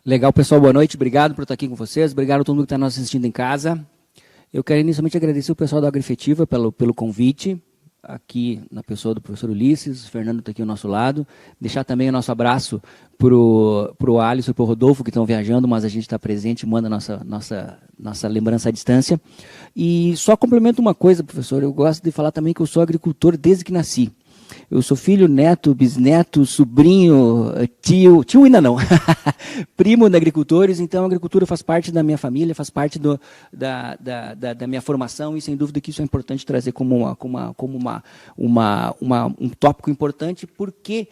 Legal, pessoal, boa noite, obrigado por estar aqui com vocês, obrigado a todo mundo que está nos assistindo em casa. Eu quero inicialmente agradecer o pessoal da Agroefetiva pelo convite, aqui na pessoa do professor Ulisses, o Fernando está aqui ao nosso lado, deixar também o nosso abraço para o Alisson e para o Rodolfo, que estão viajando, mas a gente está presente, manda nossa lembrança à distância. E só complemento uma coisa, professor, eu gosto de falar também que eu sou agricultor desde que nasci. Eu sou filho, neto, bisneto, sobrinho, tio ainda não, primo de agricultores, então a agricultura faz parte da minha família, faz parte da minha formação e sem dúvida que isso é importante trazer como um tópico importante, porque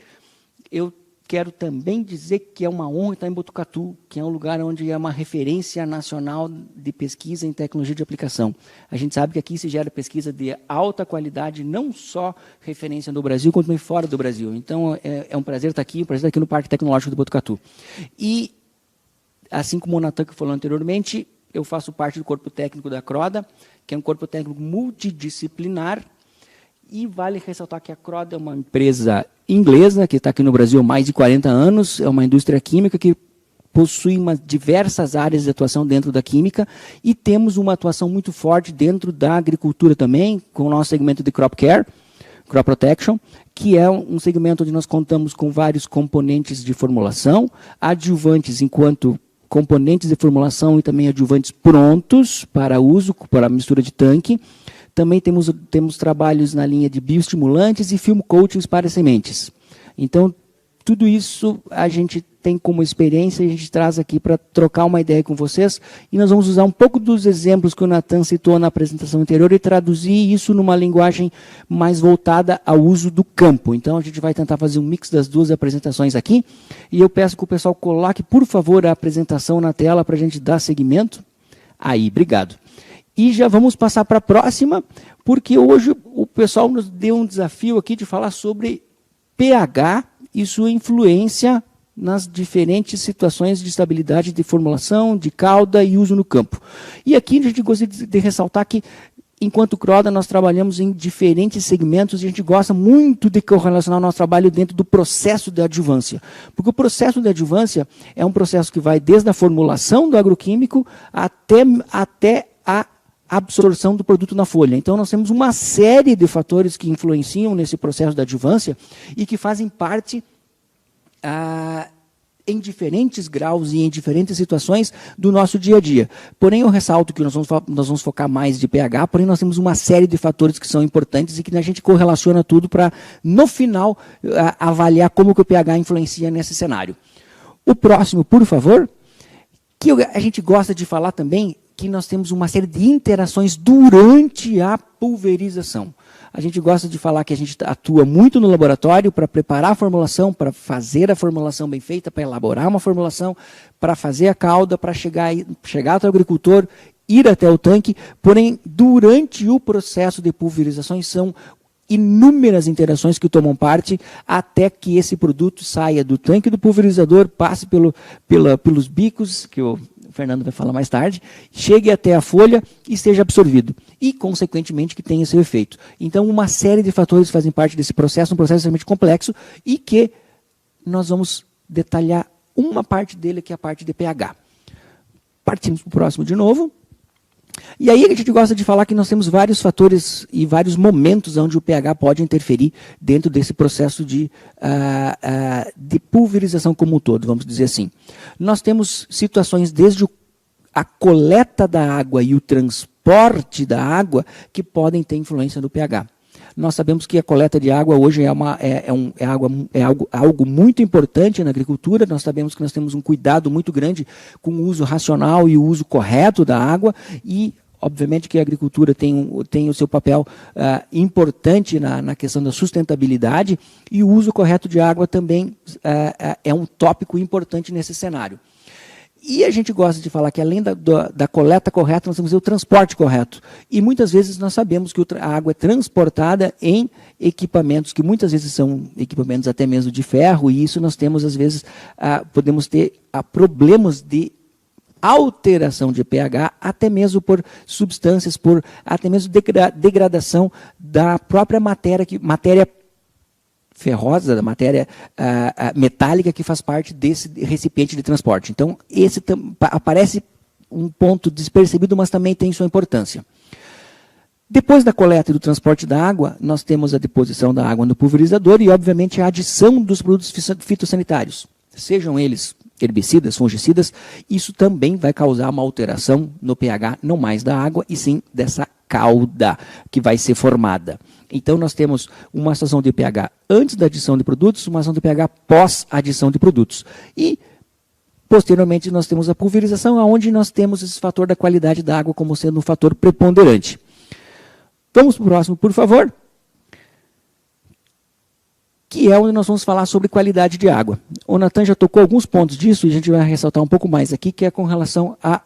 eu quero também dizer que é uma honra estar em Botucatu, que é um lugar onde é uma referência nacional de pesquisa em tecnologia de aplicação. A gente sabe que aqui se gera pesquisa de alta qualidade, não só referência no Brasil, como também fora do Brasil. Então, é um prazer estar aqui, no Parque Tecnológico de Botucatu. E, assim como o Natan que falou anteriormente, eu faço parte do corpo técnico da Croda, que é um corpo técnico multidisciplinar, e vale ressaltar que a Croda é uma empresa inglesa, que está aqui no Brasil há mais de 40 anos, é uma indústria química que possui diversas áreas de atuação dentro da química, e temos uma atuação muito forte dentro da agricultura também, com o nosso segmento de Crop Care, Crop Protection, que é um segmento onde nós contamos com vários componentes de formulação, adjuvantes enquanto componentes de formulação e também adjuvantes prontos para uso, para mistura de tanque. Também temos trabalhos na linha de bioestimulantes e film coatings para sementes. Então, tudo isso a gente tem como experiência e a gente traz aqui para trocar uma ideia com vocês. E nós vamos usar um pouco dos exemplos que o Natan citou na apresentação anterior e traduzir isso numa linguagem mais voltada ao uso do campo. Então, a gente vai tentar fazer um mix das duas apresentações aqui. E eu peço que o pessoal coloque, por favor, a apresentação na tela para a gente dar seguimento. Aí, obrigado. E já vamos passar para a próxima, porque hoje o pessoal nos deu um desafio aqui de falar sobre pH e sua influência nas diferentes situações de estabilidade de formulação, de cauda e uso no campo. E aqui a gente gostaria de ressaltar que, enquanto Croda, nós trabalhamos em diferentes segmentos e a gente gosta muito de correlacionar o nosso trabalho dentro do processo de adjuvância. Porque o processo de adjuvância é um processo que vai desde a formulação do agroquímico até a absorção do produto na folha. Então, nós temos uma série de fatores que influenciam nesse processo de adjuvância e que fazem parte em diferentes graus e em diferentes situações do nosso dia a dia. Porém, eu ressalto que nós vamos focar mais de pH, porém nós temos uma série de fatores que são importantes e que a gente correlaciona tudo para, no final, avaliar como que o pH influencia nesse cenário. O próximo, por favor, que a gente gosta de falar também, que nós temos uma série de interações durante a pulverização. A gente gosta de falar que a gente atua muito no laboratório para preparar a formulação, para fazer a formulação bem feita, para elaborar uma formulação, para fazer a cauda, para chegar até o agricultor, ir até o tanque. Porém, durante o processo de pulverizações, são inúmeras interações que tomam parte até que esse produto saia do tanque do pulverizador, passe pelos bicos, que o Fernando vai falar mais tarde, chegue até a folha e seja absorvido. E, consequentemente, que tenha seu efeito. Então, uma série de fatores fazem parte desse processo, um processo extremamente complexo, e que nós vamos detalhar uma parte dele, que é a parte de pH. Partimos para o próximo de novo. E aí a gente gosta de falar que nós temos vários fatores e vários momentos onde o pH pode interferir dentro desse processo de pulverização como um todo, vamos dizer assim. Nós temos situações desde a coleta da água e o transporte da água que podem ter influência no pH. Nós sabemos que a coleta de água hoje é algo muito importante na agricultura. Nós sabemos que nós temos um cuidado muito grande com o uso racional e o uso correto da água e, obviamente, que a agricultura tem o seu papel importante na questão da sustentabilidade e o uso correto de água também é um tópico importante nesse cenário. E a gente gosta de falar que, além da coleta correta, nós temos o transporte correto. E muitas vezes nós sabemos que a água é transportada em equipamentos que muitas vezes são equipamentos até mesmo de ferro, e isso nós temos, às vezes, podemos ter problemas de alteração de pH, até mesmo por substâncias, até mesmo degradação da própria matéria ferrosa, da matéria metálica que faz parte desse recipiente de transporte. Então, esse aparece um ponto despercebido, mas também tem sua importância. Depois da coleta e do transporte da água, nós temos a deposição da água no pulverizador e, obviamente, a adição dos produtos fitossanitários. Sejam eles herbicidas, fungicidas, isso também vai causar uma alteração no pH, não mais da água, e sim dessa cauda que vai ser formada. Então, nós temos uma situação de pH antes da adição de produtos, uma situação de pH pós adição de produtos. E, posteriormente, nós temos a pulverização, onde nós temos esse fator da qualidade da água como sendo um fator preponderante. Vamos para o próximo, por favor. Que é onde nós vamos falar sobre qualidade de água. O Natan já tocou alguns pontos disso, e a gente vai ressaltar um pouco mais aqui, que é com relação a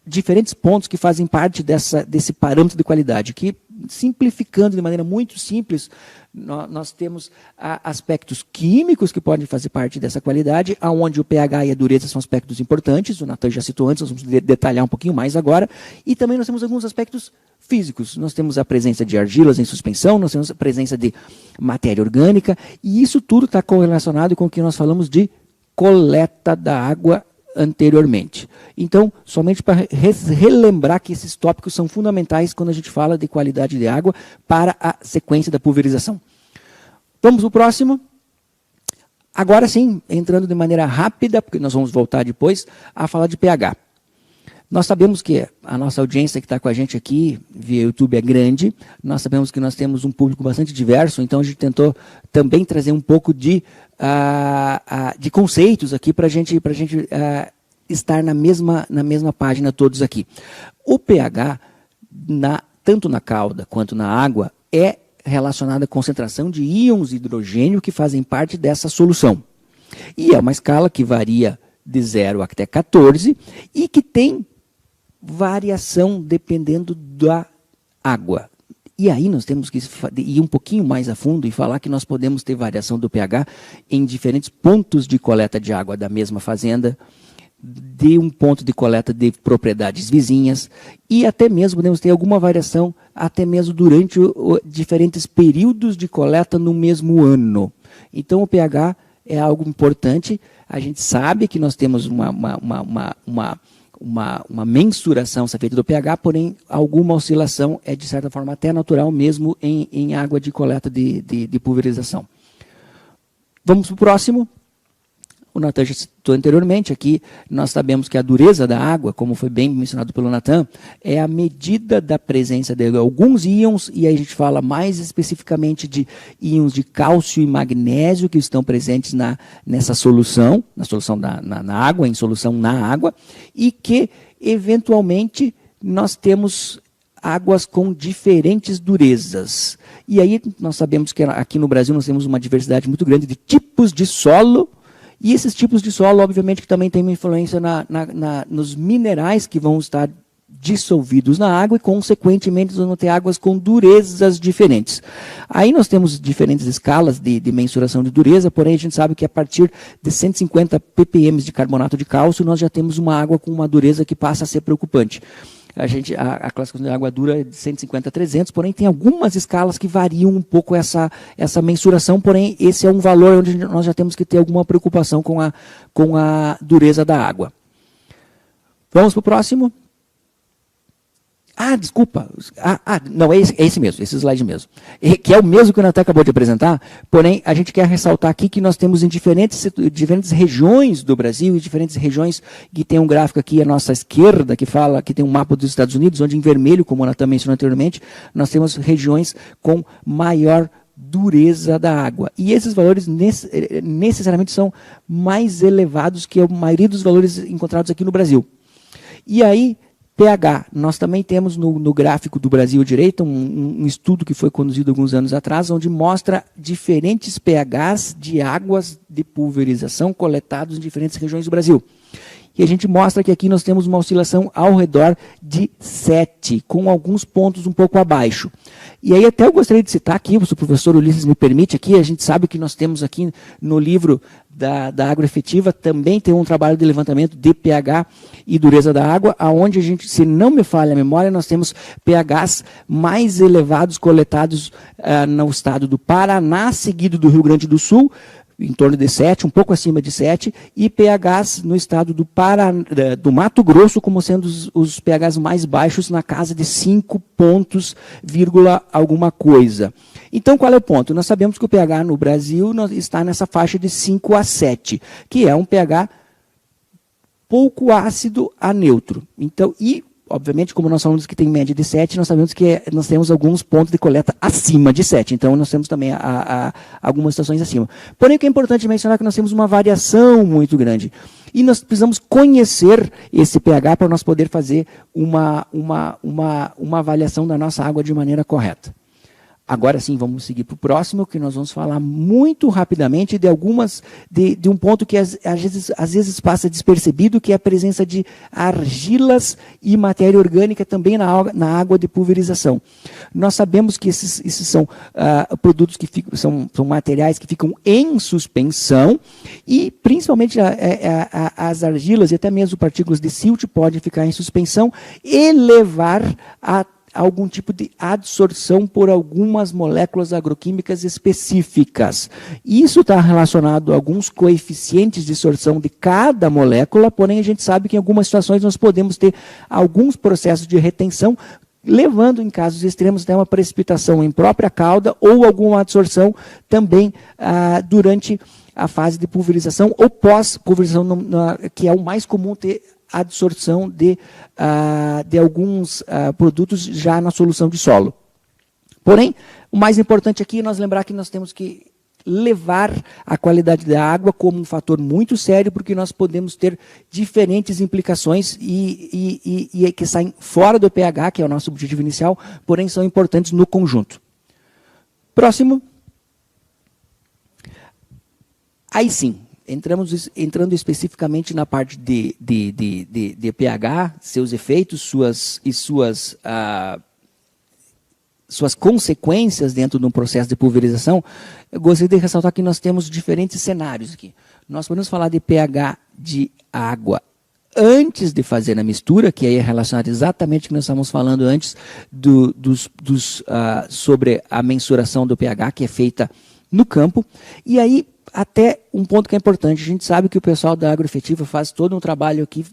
diferentes pontos que fazem parte desse parâmetro de qualidade, que, simplificando de maneira muito simples, nós temos aspectos químicos que podem fazer parte dessa qualidade, onde o pH e a dureza são aspectos importantes, o Natan já citou antes, nós vamos detalhar um pouquinho mais agora, e também nós temos alguns aspectos físicos. Nós temos a presença de argilas em suspensão, nós temos a presença de matéria orgânica, e isso tudo está correlacionado com o que nós falamos de coleta da água anteriormente. Então, somente para relembrar que esses tópicos são fundamentais quando a gente fala de qualidade de água para a sequência da pulverização. Vamos para o próximo. Agora sim, entrando de maneira rápida, porque nós vamos voltar depois a falar de pH. Nós sabemos que a nossa audiência que está com a gente aqui via YouTube é grande, nós sabemos que nós temos um público bastante diverso, então a gente tentou também trazer um pouco de conceitos aqui para a gente estar na mesma página todos aqui. O pH, tanto na cauda quanto na água, é relacionado à concentração de íons de hidrogênio que fazem parte dessa solução. E é uma escala que varia de 0 até 14 e que tem variação dependendo da água. E aí nós temos que ir um pouquinho mais a fundo e falar que nós podemos ter variação do pH em diferentes pontos de coleta de água da mesma fazenda, de um ponto de coleta de propriedades vizinhas, e até mesmo podemos ter alguma variação até mesmo durante diferentes períodos de coleta no mesmo ano. Então o pH é algo importante. A gente sabe que nós temos uma mensuração feita do pH, porém alguma oscilação é de certa forma até natural mesmo em água de coleta de pulverização. Vamos para o próximo. O Natan já citou anteriormente aqui, nós sabemos que a dureza da água, como foi bem mencionado pelo Natan, é a medida da presença de alguns íons, e aí a gente fala mais especificamente de íons de cálcio e magnésio que estão presentes nessa solução, na água, em solução na água, e que, eventualmente, nós temos águas com diferentes durezas. E aí nós sabemos que aqui no Brasil nós temos uma diversidade muito grande de tipos de solo. E esses tipos de solo, obviamente, que também têm uma influência nos minerais que vão estar dissolvidos na água e, consequentemente, vão ter águas com durezas diferentes. Aí nós temos diferentes escalas de mensuração de dureza, porém a gente sabe que a partir de 150 ppm de carbonato de cálcio, nós já temos uma água com uma dureza que passa a ser preocupante. A classificação de água dura é de 150 a 300, porém tem algumas escalas que variam um pouco essa mensuração, porém esse é um valor onde nós já temos que ter alguma preocupação com a dureza da água. Vamos para o próximo. Desculpa. Não, é esse mesmo, esse slide mesmo. Que é o mesmo que o Natan acabou de apresentar, porém, a gente quer ressaltar aqui que nós temos em diferentes regiões do Brasil, e diferentes regiões, que tem um gráfico aqui à nossa esquerda, que fala que tem um mapa dos Estados Unidos, onde em vermelho, como o Natan mencionou anteriormente, nós temos regiões com maior dureza da água. E esses valores necessariamente são mais elevados que a maioria dos valores encontrados aqui no Brasil. E aí, pH, nós também temos no gráfico do Brasil direito um estudo que foi conduzido alguns anos atrás, onde mostra diferentes pHs de águas de pulverização coletados em diferentes regiões do Brasil. E a gente mostra que aqui nós temos uma oscilação ao redor de 7, com alguns pontos um pouco abaixo. E aí até eu gostaria de citar aqui, se o professor Ulisses me permite aqui, a gente sabe que nós temos aqui no livro da agroefetiva, também tem um trabalho de levantamento de pH e dureza da água, aonde a gente, se não me falha a memória, nós temos pHs mais elevados coletados no estado do Paraná, seguido do Rio Grande do Sul, em torno de 7, um pouco acima de 7, e pHs no estado do Mato Grosso como sendo os pHs mais baixos na casa de 5 pontos, vírgula alguma coisa. Então, qual é o ponto? Nós sabemos que o pH no Brasil está nessa faixa de 5 a 7, que é um pH pouco ácido a neutro. Então, obviamente, como nós falamos que tem média de 7, nós sabemos que nós temos alguns pontos de coleta acima de 7. Então, nós temos também algumas situações acima. Porém, o que é importante mencionar é que nós temos uma variação muito grande. E nós precisamos conhecer esse pH para nós poder fazer uma avaliação da nossa água de maneira correta. Agora sim, vamos seguir para o próximo, que nós vamos falar muito rapidamente de um ponto que às vezes passa despercebido, que é a presença de argilas e matéria orgânica também na água de pulverização. Nós sabemos que esses são produtos que são materiais que ficam em suspensão e principalmente as argilas e até mesmo partículas de silt podem ficar em suspensão e levar a algum tipo de adsorção por algumas moléculas agroquímicas específicas. Isso está relacionado a alguns coeficientes de sorção de cada molécula, porém a gente sabe que em algumas situações nós podemos ter alguns processos de retenção, levando em casos extremos até uma precipitação em própria cauda ou alguma adsorção também durante a fase de pulverização ou pós-pulverização, que é o mais comum ter adsorção de alguns produtos já na solução de solo. Porém, o mais importante aqui é nós lembrar que nós temos que levar a qualidade da água como um fator muito sério, porque nós podemos ter diferentes implicações e que saem fora do pH, que é o nosso objetivo inicial, porém são importantes no conjunto. Próximo. Aí sim. Entrando especificamente na parte de pH, seus efeitos, suas consequências dentro de um processo de pulverização, eu gostaria de ressaltar que nós temos diferentes cenários aqui. Nós podemos falar de pH de água antes de fazer a mistura, que aí é relacionado exatamente com o que nós estávamos falando antes sobre a mensuração do pH, que é feita no campo, e aí até um ponto que é importante, a gente sabe que o pessoal da agroefetiva faz todo um trabalho aqui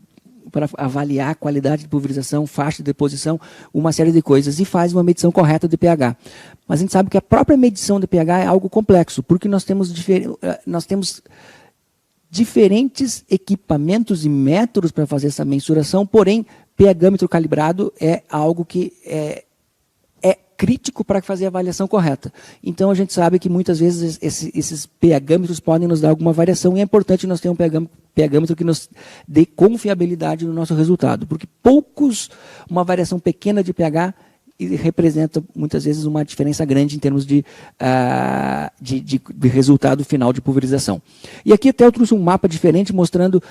para avaliar a qualidade de pulverização, faixa de deposição, uma série de coisas, e faz uma medição correta de pH. Mas a gente sabe que a própria medição de pH é algo complexo, porque nós temos diferentes equipamentos e métodos para fazer essa mensuração, porém, pH-metro calibrado é algo que é crítico para fazer a avaliação correta. Então, a gente sabe que muitas vezes esses pH-metros podem nos dar alguma variação e é importante nós ter um pH-metro que nos dê confiabilidade no nosso resultado, porque uma variação pequena de pH representa muitas vezes uma diferença grande em termos de resultado final de pulverização. E aqui até eu trouxe um mapa diferente mostrando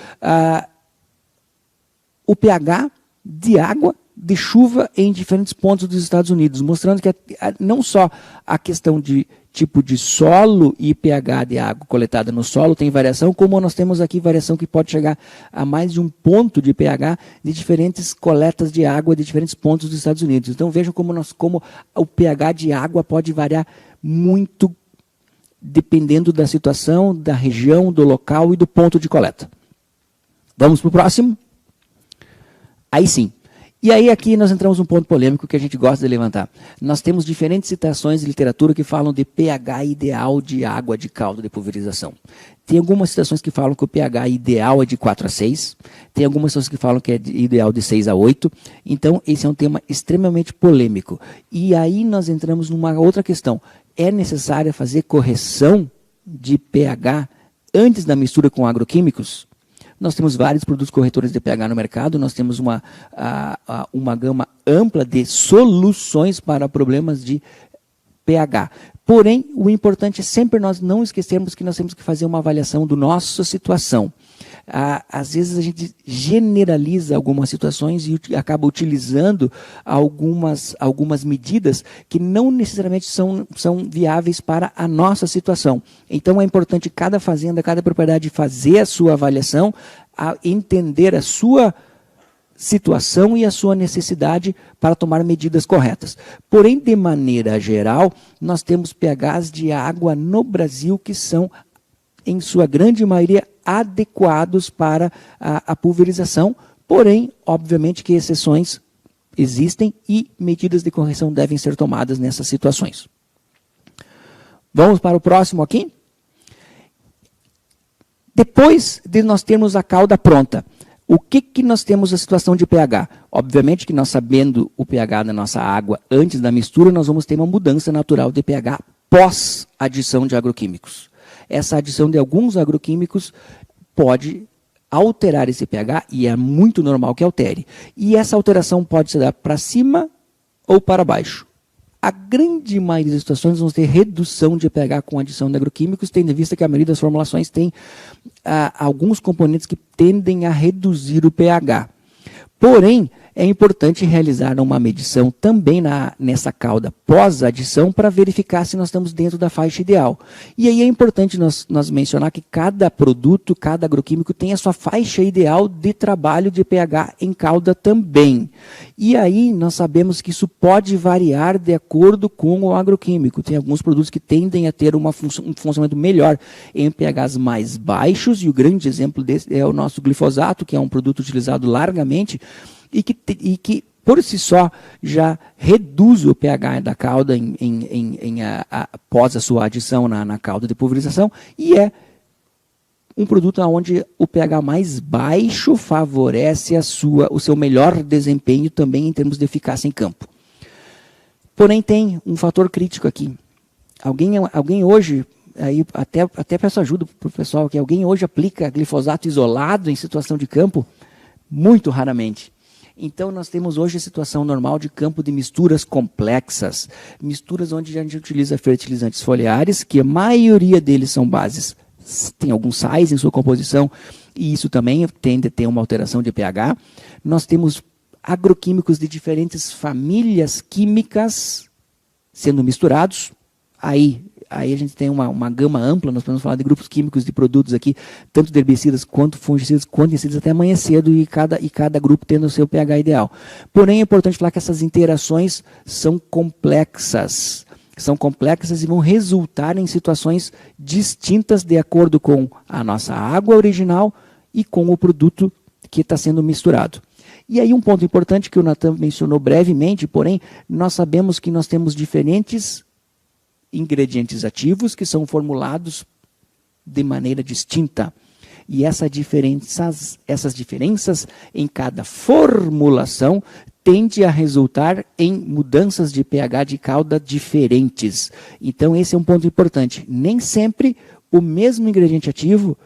o pH de água de chuva em diferentes pontos dos Estados Unidos, mostrando que não só a questão de tipo de solo e pH de água coletada no solo tem variação, como nós temos aqui variação que pode chegar a mais de um ponto de pH de diferentes coletas de água de diferentes pontos dos Estados Unidos. Então vejam como o pH de água pode variar muito dependendo da situação, da região, do local e do ponto de coleta. Vamos para o próximo? Aí sim. E aí aqui nós entramos num ponto polêmico que a gente gosta de levantar. Nós temos diferentes citações de literatura que falam de pH ideal de água de caldo de pulverização. Tem algumas citações que falam que o pH ideal é de 4 a 6, tem algumas citações que falam que é ideal de 6 a 8, então esse é um tema extremamente polêmico. E aí nós entramos numa outra questão. É necessário fazer correção de pH antes da mistura com agroquímicos? Nós temos vários produtos corretores de pH no mercado, nós temos uma gama ampla de soluções para problemas de pH. Porém, o importante é sempre nós não esquecermos que nós temos que fazer uma avaliação da nossa situação. Às vezes a gente generaliza algumas situações e acaba utilizando algumas medidas que não necessariamente são viáveis para a nossa situação. Então é importante cada fazenda, cada propriedade fazer a sua avaliação, entender a sua situação e a sua necessidade para tomar medidas corretas. Porém, de maneira geral, nós temos pHs de água no Brasil que são, em sua grande maioria, adequados para a pulverização, porém, obviamente que exceções existem e medidas de correção devem ser tomadas nessas situações. Vamos para o próximo aqui? Depois de nós termos a cauda pronta, o que nós temos a situação de pH? Obviamente que nós sabendo o pH da nossa água antes da mistura, nós vamos ter uma mudança natural de pH pós adição de agroquímicos. Essa adição de alguns agroquímicos pode alterar esse pH e é muito normal que altere. E essa alteração pode se dar para cima ou para baixo. A grande maioria das situações vão ter redução de pH com adição de agroquímicos, tendo em vista que a maioria das formulações tem alguns componentes que tendem a reduzir o pH. Porém, é importante realizar uma medição também nessa cauda pós-adição para verificar se nós estamos dentro da faixa ideal. E aí é importante nós mencionar que cada produto, cada agroquímico tem a sua faixa ideal de trabalho de pH em cauda também. E aí nós sabemos que isso pode variar de acordo com o agroquímico. Tem alguns produtos que tendem a ter um funcionamento melhor em pHs mais baixos, e o grande exemplo desse é o nosso glifosato, que é um produto utilizado largamente, e que por si só já reduz o pH da cauda após a sua adição na cauda de pulverização, e é um produto onde o pH mais baixo favorece o seu melhor desempenho também em termos de eficácia em campo. Porém, tem um fator crítico aqui. Alguém hoje, aí até peço ajuda para o pessoal, que alguém hoje aplica glifosato isolado em situação de campo? Muito raramente. Então, nós temos hoje a situação normal de campo de misturas complexas, misturas onde a gente utiliza fertilizantes foliares, que a maioria deles são bases, tem alguns sais em sua composição, e isso também tende a ter uma alteração de pH. Nós temos agroquímicos de diferentes famílias químicas sendo misturados, aí a gente tem uma gama ampla, nós podemos falar de grupos químicos de produtos aqui, tanto de herbicidas, quanto fungicidas, quanto inseticidas, até amanhã cedo, e cada grupo tendo o seu pH ideal. Porém, é importante falar que essas interações são complexas e vão resultar em situações distintas de acordo com a nossa água original e com o produto que está sendo misturado. E aí um ponto importante que o Natan mencionou brevemente, porém, nós sabemos que nós temos diferentes ingredientes ativos que são formulados de maneira distinta. E essas diferenças em cada formulação tende a resultar em mudanças de pH de cauda diferentes. Então esse é um ponto importante. Nem sempre o mesmo ingrediente ativo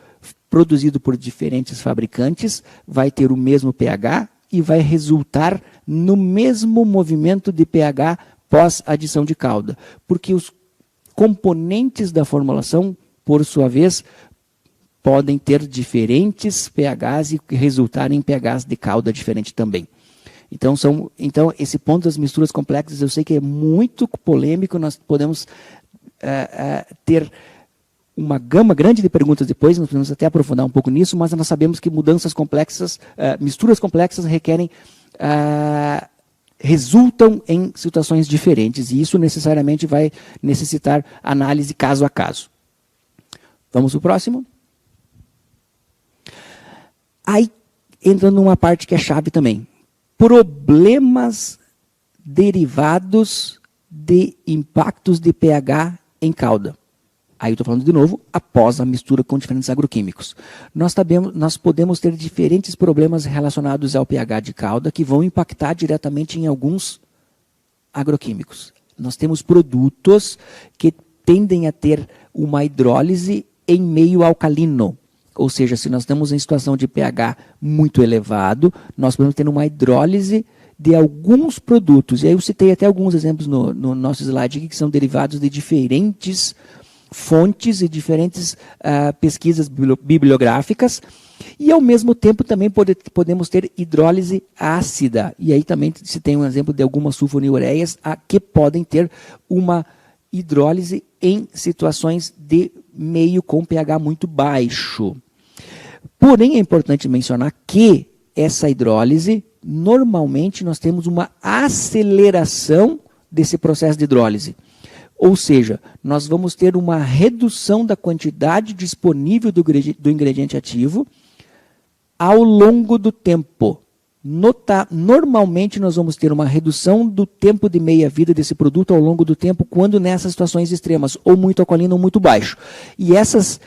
produzido por diferentes fabricantes vai ter o mesmo pH e vai resultar no mesmo movimento de pH pós adição de cauda, porque os componentes da formulação, por sua vez, podem ter diferentes pHs e resultar em pHs de cauda diferente também. Então, esse ponto das misturas complexas, eu sei que é muito polêmico, nós podemos ter uma gama grande de perguntas depois, nós podemos até aprofundar um pouco nisso, mas nós sabemos que mudanças complexas, misturas complexas resultam em situações diferentes, e isso necessariamente vai necessitar análise caso a caso. Vamos para o próximo? Aí entra numa parte que é chave também. Problemas derivados de impactos de pH em cauda. Aí eu estou falando de novo, após a mistura com diferentes agroquímicos. Nós podemos ter diferentes problemas relacionados ao pH de cauda que vão impactar diretamente em alguns agroquímicos. Nós temos produtos que tendem a ter uma hidrólise em meio alcalino. Ou seja, se nós estamos em situação de pH muito elevado, nós podemos ter uma hidrólise de alguns produtos. E aí eu citei até alguns exemplos no nosso slide aqui, que são derivados de diferentes fontes e diferentes pesquisas bibliográficas, e ao mesmo tempo também podemos ter hidrólise ácida, e aí também se tem um exemplo de algumas sulfonilureias que podem ter uma hidrólise em situações de meio com pH muito baixo. Porém, é importante mencionar que essa hidrólise, normalmente nós temos uma aceleração desse processo de hidrólise. Ou seja, nós vamos ter uma redução da quantidade disponível do ingrediente ativo ao longo do tempo. Normalmente nós vamos ter uma redução do tempo de meia-vida desse produto ao longo do tempo, quando nessas situações extremas, ou muito alcalino ou muito baixo. E essa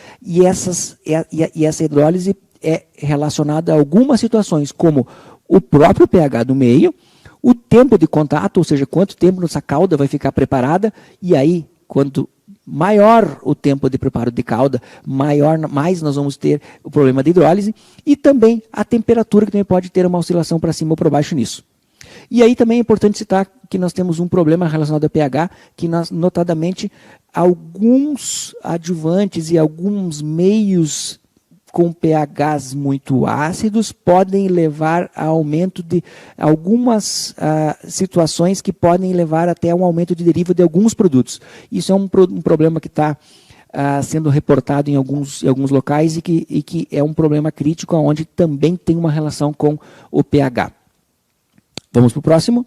hidrólise é relacionada a algumas situações, como o próprio pH do meio, o tempo de contato, ou seja, quanto tempo nossa calda vai ficar preparada, e aí, quanto maior o tempo de preparo de calda, mais nós vamos ter o problema de hidrólise, e também a temperatura, que também pode ter uma oscilação para cima ou para baixo nisso. E aí também é importante citar que nós temos um problema relacionado ao pH, que notadamente alguns adjuvantes e alguns meios com pHs muito ácidos podem levar a aumento de algumas situações que podem levar até um aumento de deriva de alguns produtos. Isso é um problema que está sendo reportado em alguns locais e que é um problema crítico, onde também tem uma relação com o pH. Vamos para o próximo.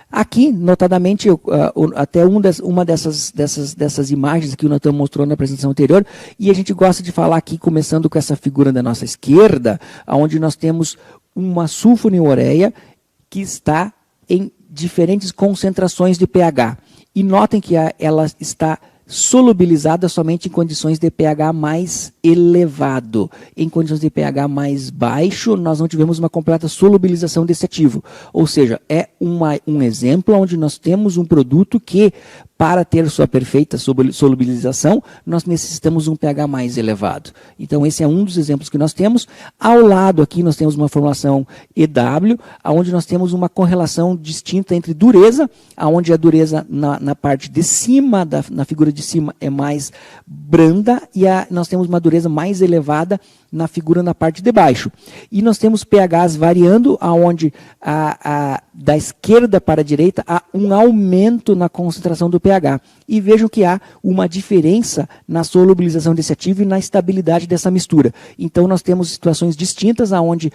Aqui, notadamente, até uma dessas imagens que nós estamos mostrando na apresentação anterior, e a gente gosta de falar aqui, começando com essa figura da nossa esquerda, onde nós temos uma sulfonilureia que está em diferentes concentrações de pH. E notem que ela está solubilizada somente em condições de pH mais elevado. Em condições de pH mais baixo, nós não tivemos uma completa solubilização desse ativo. Ou seja, é um exemplo onde nós temos um produto que, para ter sua perfeita solubilização, nós necessitamos um pH mais elevado. Então, esse é um dos exemplos que nós temos. Ao lado aqui, nós temos uma formulação EW, onde nós temos uma correlação distinta entre dureza, onde a dureza na parte de cima, na figura de cima, é mais branda, e nós temos uma dureza mais elevada na figura na parte de baixo. E nós temos pHs variando, onde da esquerda para a direita há um aumento na concentração do pH. E vejam que há uma diferença na solubilização desse ativo e na estabilidade dessa mistura. Então nós temos situações distintas, onde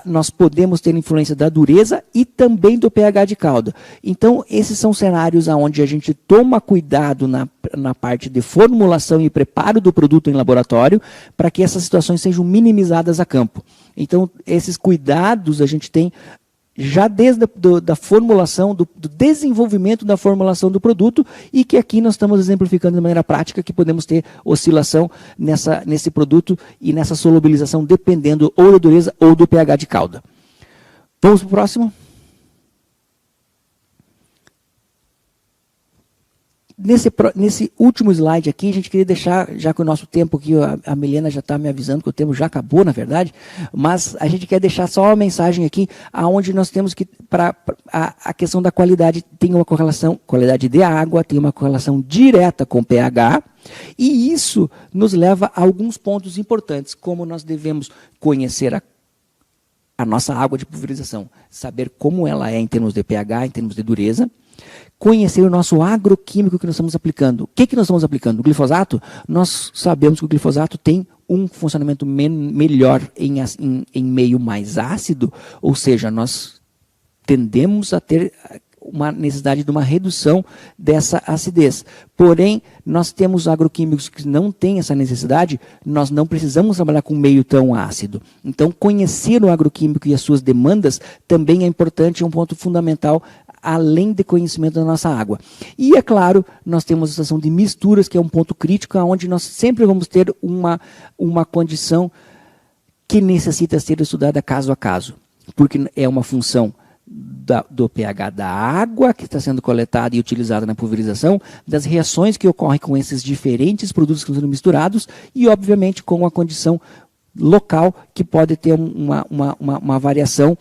nós podemos ter influência da dureza e também do pH de calda. Então esses são cenários onde a gente toma cuidado na parte de formulação e preparo do produto em laboratório, para que essas situações sejam minimizadas a campo. Então, esses cuidados a gente tem já desde da formulação, do desenvolvimento da formulação do produto, e que aqui nós estamos exemplificando de maneira prática que podemos ter oscilação nesse produto e nessa solubilização, dependendo ou da dureza ou do pH de calda. Vamos para o próximo? Nesse último slide aqui, a gente queria deixar, já que o nosso tempo aqui, a Milena já está me avisando que o tempo já acabou, na verdade, mas a gente quer deixar só uma mensagem aqui, onde nós temos que, para a questão da qualidade, tem uma correlação, qualidade de água, tem uma correlação direta com pH, e isso nos leva a alguns pontos importantes, como nós devemos conhecer a nossa água de pulverização, saber como ela é em termos de pH, em termos de dureza, conhecer o nosso agroquímico que nós estamos aplicando. O que nós estamos aplicando? O glifosato? Nós sabemos que o glifosato tem um funcionamento melhor em meio mais ácido, ou seja, nós tendemos a ter uma necessidade de uma redução dessa acidez. Porém, nós temos agroquímicos que não têm essa necessidade, nós não precisamos trabalhar com meio tão ácido. Então, conhecer o agroquímico e as suas demandas também é importante, é um ponto fundamental, além de conhecimento da nossa água. E, é claro, nós temos a situação de misturas, que é um ponto crítico, onde nós sempre vamos ter uma condição que necessita ser estudada caso a caso, porque é uma função do pH da água que está sendo coletada e utilizada na pulverização, das reações que ocorrem com esses diferentes produtos que estão sendo misturados e, obviamente, com a condição local que pode ter uma variação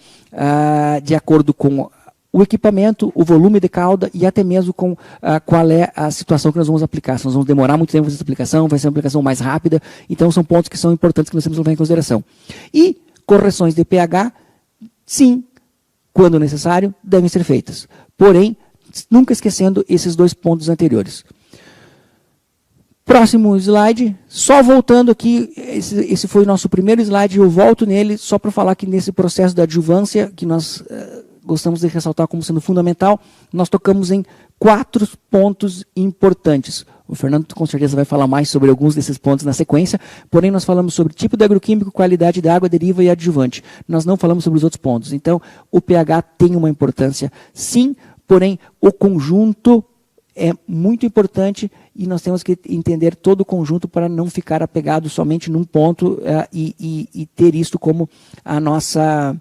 de acordo com o equipamento, o volume de cauda e até mesmo com qual é a situação que nós vamos aplicar. Se nós vamos demorar muito tempo fazer essa aplicação, vai ser uma aplicação mais rápida. Então, são pontos que são importantes que nós temos que levar em consideração. E correções de pH, sim, quando necessário, devem ser feitas. Porém, nunca esquecendo esses 2 pontos anteriores. Próximo slide, só voltando aqui, esse foi o nosso primeiro slide, eu volto nele só para falar que nesse processo da adjuvância, que nós gostamos de ressaltar como sendo fundamental, nós tocamos em 4 pontos importantes. O Fernando com certeza vai falar mais sobre alguns desses pontos na sequência, porém nós falamos sobre tipo de agroquímico, qualidade da água, deriva e adjuvante. Nós não falamos sobre os outros pontos. Então, o pH tem uma importância, sim, porém o conjunto é muito importante e nós temos que entender todo o conjunto para não ficar apegado somente num ponto e ter isto como a nossa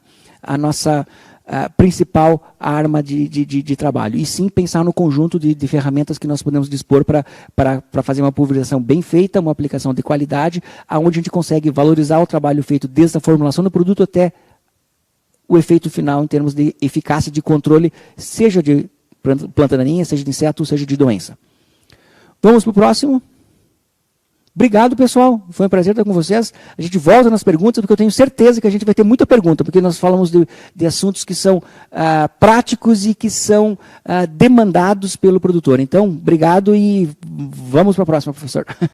principal arma de trabalho. E sim pensar no conjunto de ferramentas que nós podemos dispor para fazer uma pulverização bem feita, uma aplicação de qualidade, onde a gente consegue valorizar o trabalho feito desde a formulação do produto até o efeito final em termos de eficácia de controle, seja de planta daninha, seja de inseto, seja de doença. Vamos para o próximo. Obrigado, pessoal. Foi um prazer estar com vocês. A gente volta nas perguntas, porque eu tenho certeza que a gente vai ter muita pergunta, porque nós falamos de assuntos que são práticos e que são demandados pelo produtor. Então, obrigado e vamos para a próxima, professor.